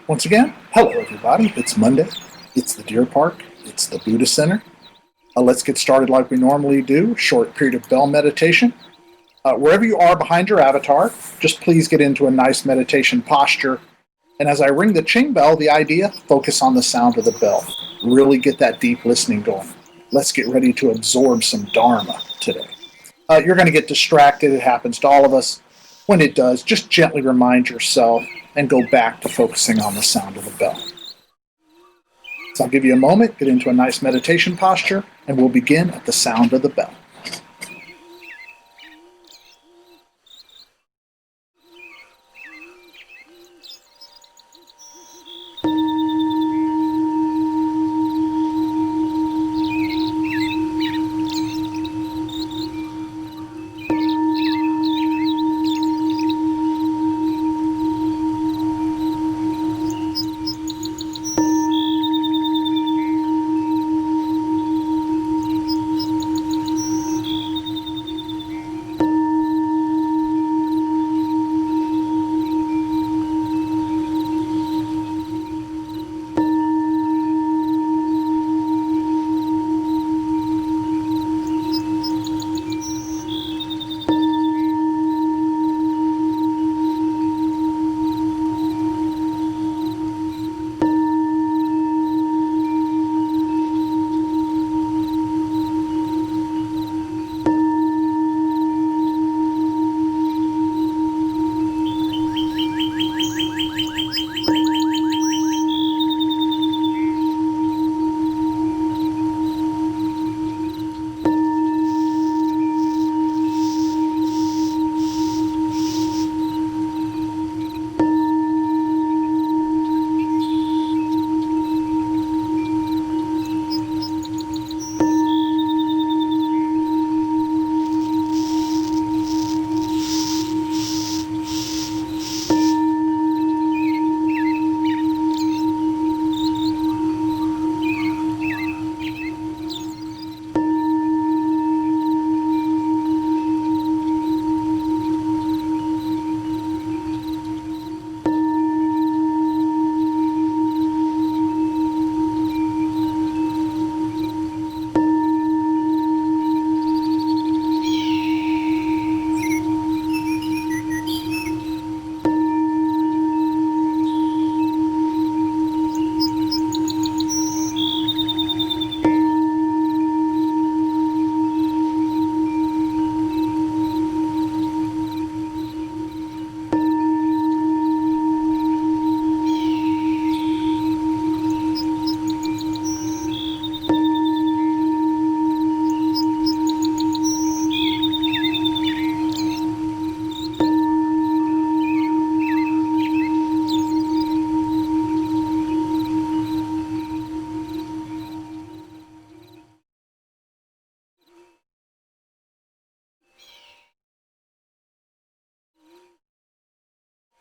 Once again, hello everybody. It's Monday. It's the Deer Park. It's the Buddha Center. Let's get started like we normally do. Short period of bell meditation. Wherever you are behind your avatar, just please get into a nice meditation posture. And as I ring the Ching bell, the idea, focus on the sound of the bell. Really get that deep listening going. Let's get ready to absorb some Dharma today. You're going to get distracted. It happens to all of us. When it does, just gently remind yourself and go back to focusing on the sound of the bell. So I'll give you a moment, get into a nice meditation posture, and we'll begin at the sound of the bell.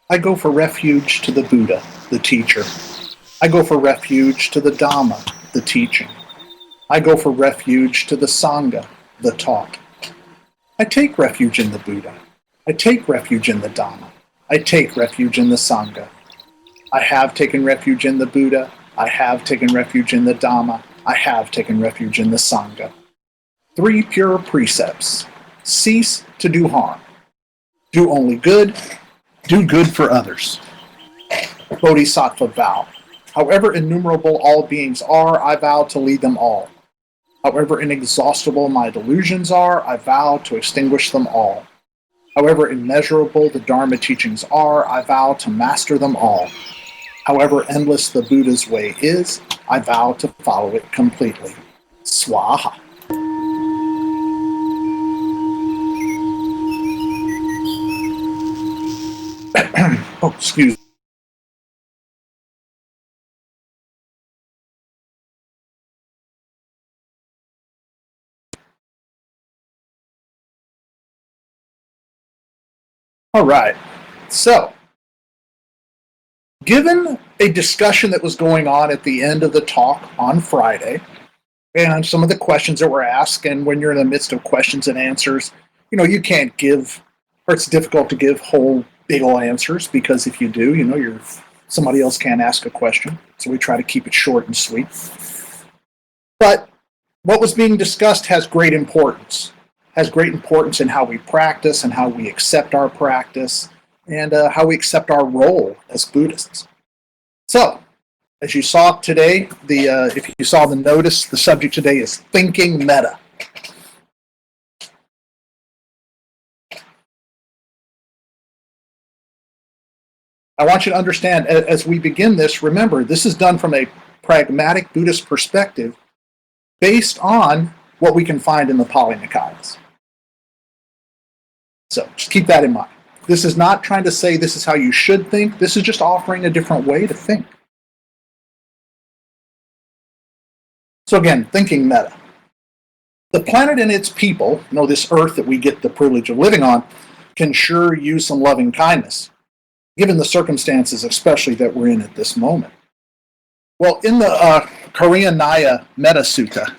I go for refuge to the Buddha, the teacher. I go for refuge to the Dhamma, the teaching. I go for refuge to the Sangha, the taught. I take refuge in the Buddha. I take refuge in the Dhamma. I take refuge in the Sangha. I have taken refuge in the Buddha. I have taken refuge in the Dhamma. I have taken refuge in the Sangha. 3 pure precepts. Cease to do harm. Do only good. Do good for others. Bodhisattva vow. However innumerable all beings are, I vow to lead them all. However inexhaustible my delusions are, I vow to extinguish them all. However immeasurable the Dharma teachings are, I vow to master them all. However endless the Buddha's way is, I vow to follow it completely. Swaha. Oh, excuse me. All right. So, given a discussion that was going on at the end of the talk on Friday, and some of the questions that were asked, and when you're in the midst of questions and answers, you can't give, or it's difficult to give whole big ol' answers, because if you do, you're Somebody else can't ask a question, so we try to keep it short and sweet. But what was being discussed has great importance. Has great importance in how we practice and how we accept our practice and how we accept our role as Buddhists. So, as you saw today, if you saw the notice, the subject today is thinking metta. I want you to understand, as we begin this, remember, this is done from a pragmatic Buddhist perspective based on what we can find in the Pali Nikayas. So just keep that in mind. This is not trying to say this is how you should think. This is just offering a different way to think. So again, thinking metta. The planet and its people, this earth that we get the privilege of living on, can sure use some loving kindness, given the circumstances especially that we're in at this moment. Well, in the Karinaya Metta Sutta,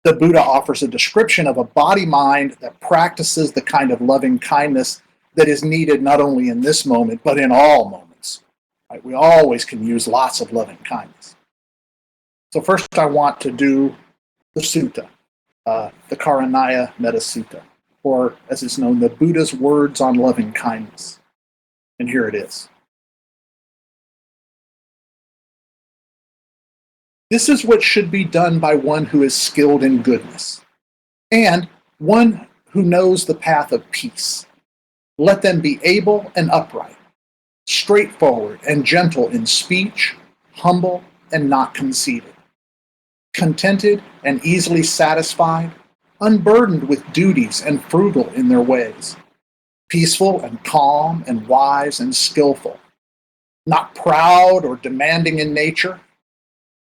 the Buddha offers a description of a body-mind that practices the kind of loving kindness that is needed not only in this moment, but in all moments. Right? We always can use lots of loving kindness. So first I want to do the sutta, the Karinaya Metta Sutta, or as it's known, the Buddha's words on loving kindness. And here it is. This is what should be done by one who is skilled in goodness, and one who knows the path of peace. Let them be able and upright, straightforward and gentle in speech, humble and not conceited, contented and easily satisfied, unburdened with duties and frugal in their ways, peaceful and calm and wise and skillful, not proud or demanding in nature.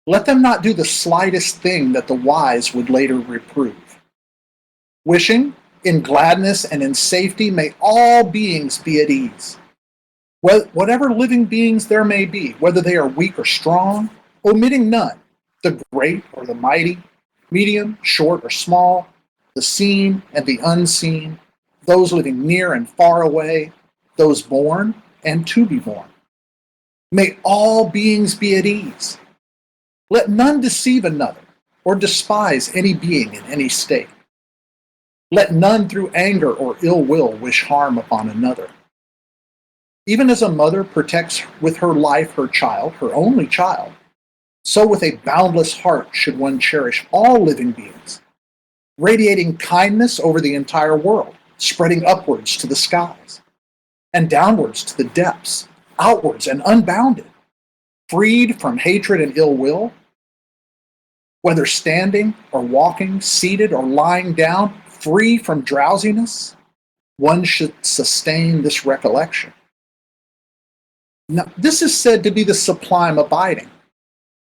Let them not do the slightest thing that the wise would later reprove. Wishing, in gladness and in safety, may all beings be at ease. Whatever living beings there may be, whether they are weak or strong, omitting none, the great or the mighty, medium, short or small, the seen and the unseen, those living near and far away, those born and to be born. May all beings be at ease. Let none deceive another or despise any being in any state. Let none through anger or ill will wish harm upon another. Even as a mother protects with her life her child, her only child, so with a boundless heart should one cherish all living beings, radiating kindness over the entire world, spreading upwards to the skies, and downwards to the depths, outwards and unbounded, freed from hatred and ill will. Whether standing or walking, seated or lying down, free from drowsiness, one should sustain this recollection. Now, this is said to be the sublime abiding,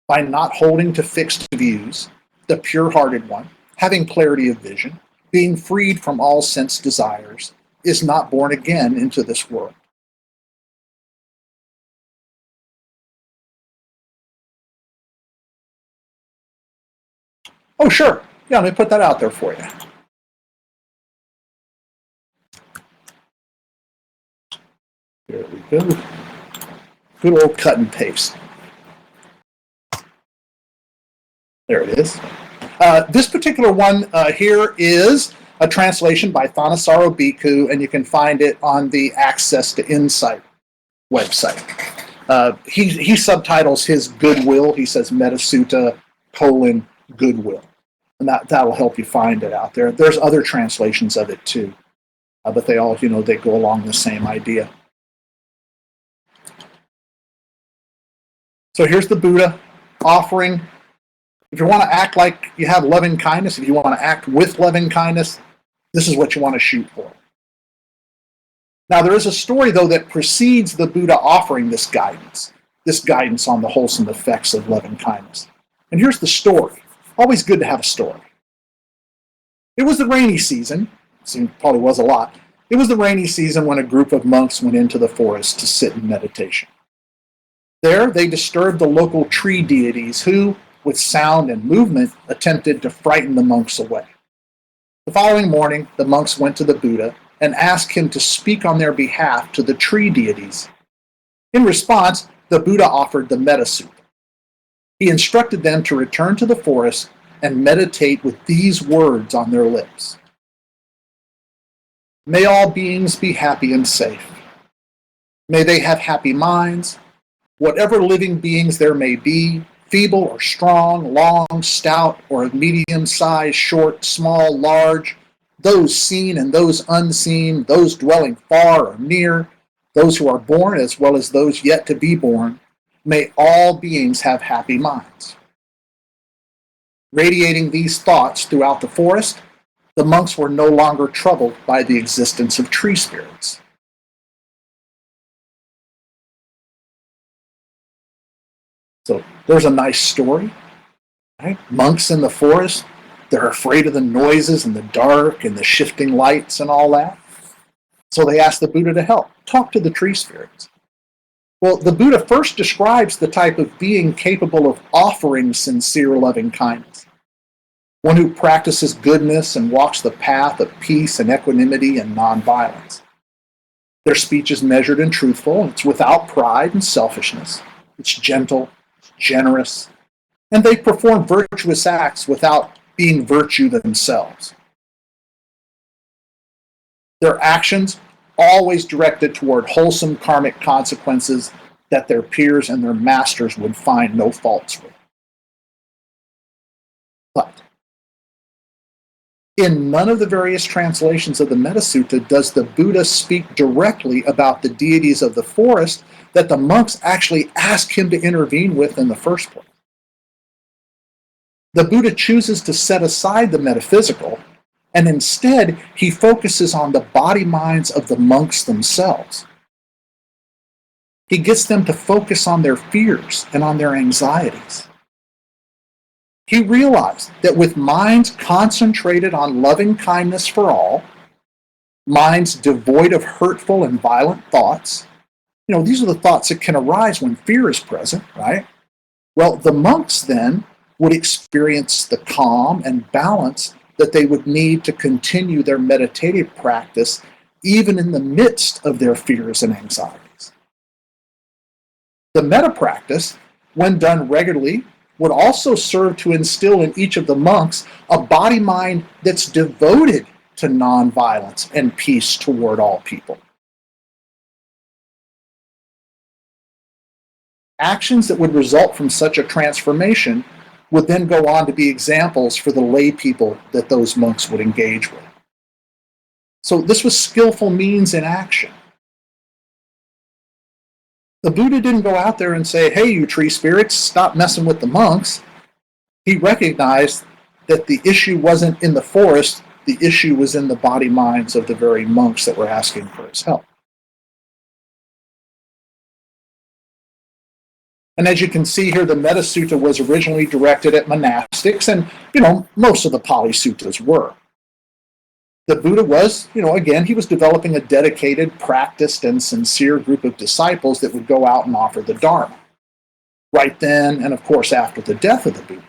by not holding to fixed views, the pure-hearted one, having clarity of vision, being freed from all sense desires, is not born again into this world. Oh, sure. Yeah, let me put that out there for you. There we go. Good old cut and paste. There it is. This particular one here is a translation by Thanissaro Bhikkhu, and you can find it on the Access to Insight website. He subtitles his Goodwill. He says Metta Sutta, Goodwill. And that'll help you find it out there. There's other translations of it too, but they all, they go along the same idea. So here's the Buddha offering. If you want to act like you have loving kindness, if you want to act with loving kindness, this is what you want to shoot for. Now, there is a story, though, that precedes the Buddha offering this guidance on the wholesome effects of loving kindness. And here's the story. Always good to have a story. It was the rainy season. Probably was a lot. It was the rainy season when a group of monks went into the forest to sit in meditation. There, they disturbed the local tree deities who, with sound and movement, attempted to frighten the monks away. The following morning, the monks went to the Buddha and asked him to speak on their behalf to the tree deities. In response, the Buddha offered the Metta Sutta. He instructed them to return to the forest and meditate with these words on their lips. May all beings be happy and safe. May they have happy minds. Whatever living beings there may be, feeble or strong, long, stout, or of medium size, short, small, large, those seen and those unseen, those dwelling far or near, those who are born as well as those yet to be born, may all beings have happy minds. Radiating these thoughts throughout the forest, the monks were no longer troubled by the existence of tree spirits. So there's a nice story, right? Monks in the forest, they're afraid of the noises and the dark and the shifting lights and all that. So they ask the Buddha to help, talk to the tree spirits. Well, the Buddha first describes the type of being capable of offering sincere loving kindness. One who practices goodness and walks the path of peace and equanimity and nonviolence. Their speech is measured and truthful. It's without pride and selfishness. It's gentle, generous, and they perform virtuous acts without being virtue themselves. Their actions always directed toward wholesome karmic consequences that their peers and their masters would find no faults with. But in none of the various translations of the Metta Sutta does the Buddha speak directly about the deities of the forest that the monks actually ask him to intervene with in the first place. The Buddha chooses to set aside the metaphysical, and instead he focuses on the body minds of the monks themselves. He gets them to focus on their fears and on their anxieties. He realized that with minds concentrated on loving kindness for all, minds devoid of hurtful and violent thoughts, these are the thoughts that can arise when fear is present, right? Well, the monks then would experience the calm and balance that they would need to continue their meditative practice even in the midst of their fears and anxieties. The metta practice, when done regularly, would also serve to instill in each of the monks a body-mind that's devoted to nonviolence and peace toward all people. Actions that would result from such a transformation would then go on to be examples for the lay people that those monks would engage with. So this was skillful means in action. The Buddha didn't go out there and say, hey, you tree spirits, stop messing with the monks. He recognized that the issue wasn't in the forest, the issue was in the body minds of the very monks that were asking for his help. And as you can see here, the Metta Sutta was originally directed at monastics, and, most of the Pali Suttas were. The Buddha was, again, he was developing a dedicated, practiced, and sincere group of disciples that would go out and offer the Dharma. Right then, and of course after the death of the Buddha.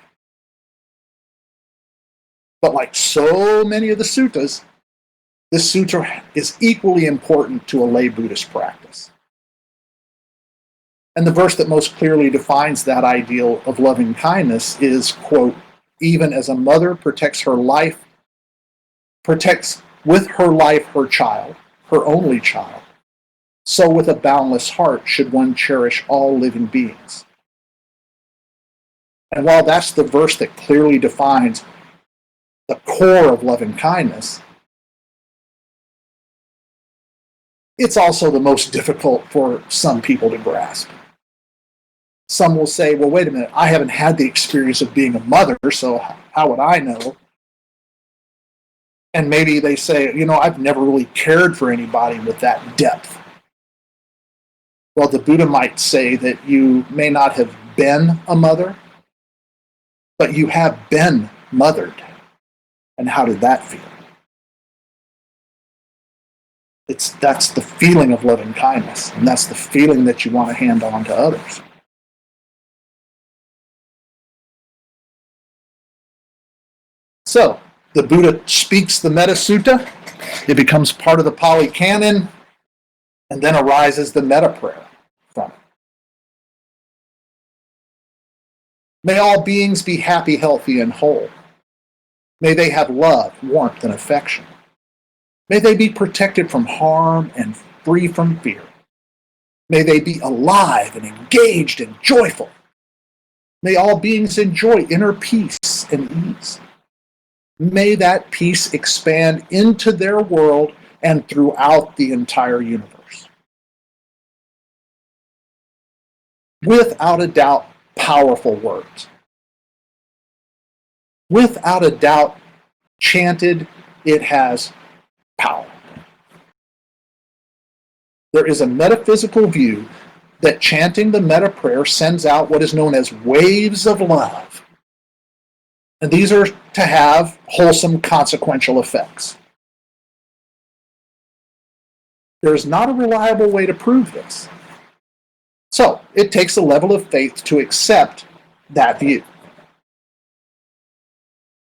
But like so many of the suttas, this sutta is equally important to a lay Buddhist practice. And the verse that most clearly defines that ideal of loving kindness is, quote, even as a mother protects with her life her child, her only child, so with a boundless heart should one cherish all living beings. And while that's the verse that clearly defines the core of loving kindness, it's also the most difficult for some people to grasp. Some will say, well, wait a minute, I haven't had the experience of being a mother, so how would I know? And maybe they say, I've never really cared for anybody with that depth. Well, the Buddha might say that you may not have been a mother, but you have been mothered. And how did that feel? That's the feeling of loving kindness, and that's the feeling that you want to hand on to others. So, the Buddha speaks the Metta Sutta, it becomes part of the Pali Canon, and then arises the Metta prayer from it. May all beings be happy, healthy, and whole. May they have love, warmth, and affection. May they be protected from harm and free from fear. May they be alive and engaged and joyful. May all beings enjoy inner peace and ease. May that peace expand into their world and throughout the entire universe. Without a doubt, powerful words. Without a doubt, chanted, it has power. There is a metaphysical view that chanting the Metta prayer sends out what is known as waves of love. And these are to have wholesome consequential effects. There is not a reliable way to prove this. So it takes a level of faith to accept that view.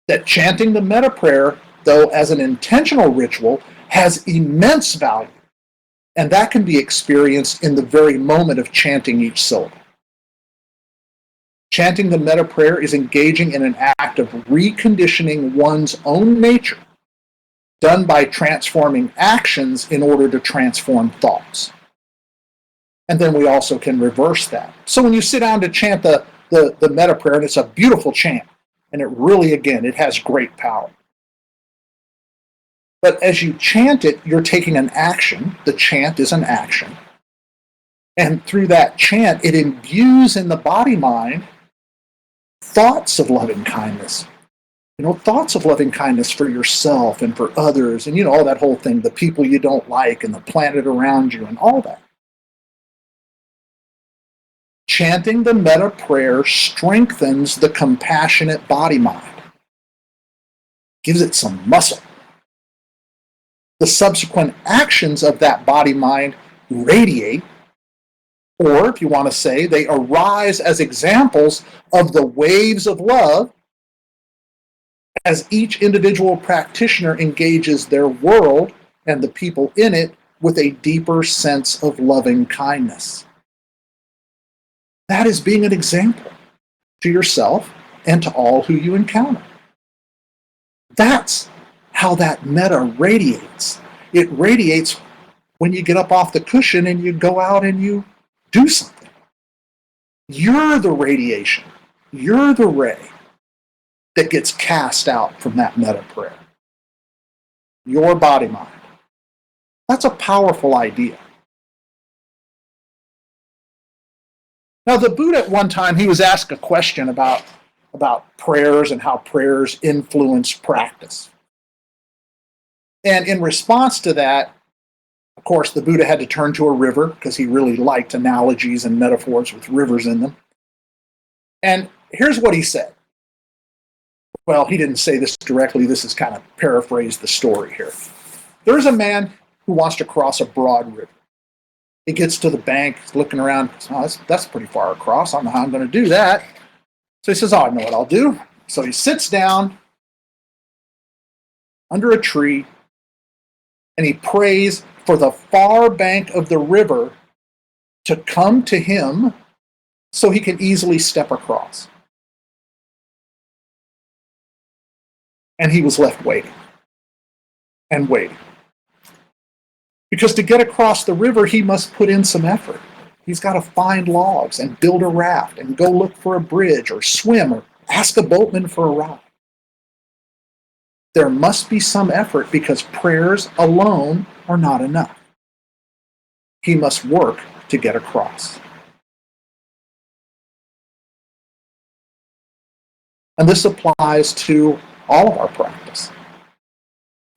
That chanting the Metta prayer, though as an intentional ritual, has immense value. And that can be experienced in the very moment of chanting each syllable. Chanting the Metta prayer is engaging in an act of reconditioning one's own nature, done by transforming actions in order to transform thoughts. And then we also can reverse that. So when you sit down to chant the Metta prayer, and it's a beautiful chant, and it really, again, it has great power. But as you chant it, you're taking an action. The chant is an action. And through that chant, it imbues in the body-mind thoughts of loving kindness. Thoughts of loving kindness for yourself and for others, and all that whole thing, the people you don't like and the planet around you and all that. Chanting the Metta prayer strengthens the compassionate body-mind, gives it some muscle. The subsequent actions of that body-mind radiate, or if you want to say, they arise as examples of the waves of love as each individual practitioner engages their world and the people in it with a deeper sense of loving kindness. That is being an example to yourself and to all who you encounter. That's how that metta radiates. It radiates when you get up off the cushion and you go out and you do something. You're the radiation. You're the ray that gets cast out from that metta prayer. Your body mind. That's a powerful idea. Now, the Buddha at one time, he was asked a question about prayers and how prayers influence practice. And in response to that, of course, the Buddha had to turn to a river because he really liked analogies and metaphors with rivers in them. And here's what he said. Well, he didn't say this directly. This is kind of paraphrased the story here. There's a man who wants to cross a broad river. He gets to the bank, he's looking around. Oh, that's pretty far across. I don't know how I'm going to do that. So he says, I know what I'll do. So he sits down under a tree and he prays for the far bank of the river to come to him so he can easily step across. And he was left waiting and waiting. Because to get across the river, he must put in some effort. He's got to find logs and build a raft and go look for a bridge or swim or ask a boatman for a ride. There must be some effort because prayers alone are not enough. He must work to get across. And this applies to all of our practice.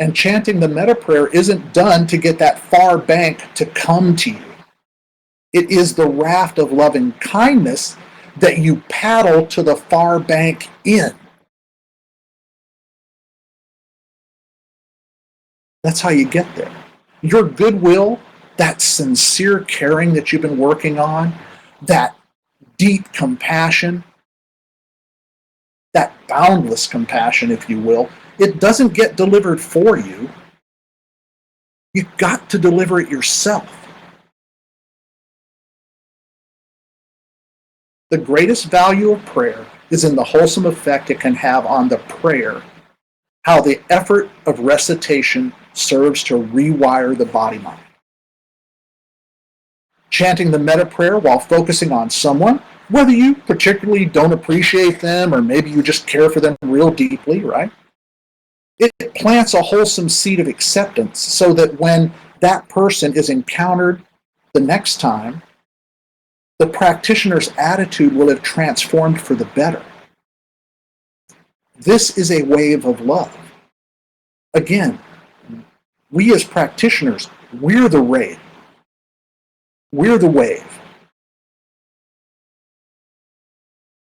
And chanting the metta prayer isn't done to get that far bank to come to you. It is the raft of loving kindness that you paddle to the far bank in. That's how you get there. Your goodwill, that sincere caring that you've been working on, that deep compassion, that boundless compassion, if you will, it doesn't get delivered for you. You've got to deliver it yourself. The greatest value of prayer is in the wholesome effect it can have on the prayer, how the effort of recitation serves to rewire the body-mind. Chanting the Metta prayer while focusing on someone, whether you particularly don't appreciate them or maybe you just care for them real deeply, right? It plants a wholesome seed of acceptance so that when that person is encountered the next time, the practitioner's attitude will have transformed for the better. This is a wave of love. Again, we as practitioners, we're the wave. We're the wave.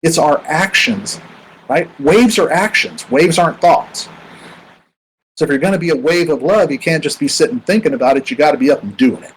It's our actions, right? Waves are actions. Waves aren't thoughts. So if you're going to be a wave of love, you can't just be sitting thinking about it. You got to be up and doing it.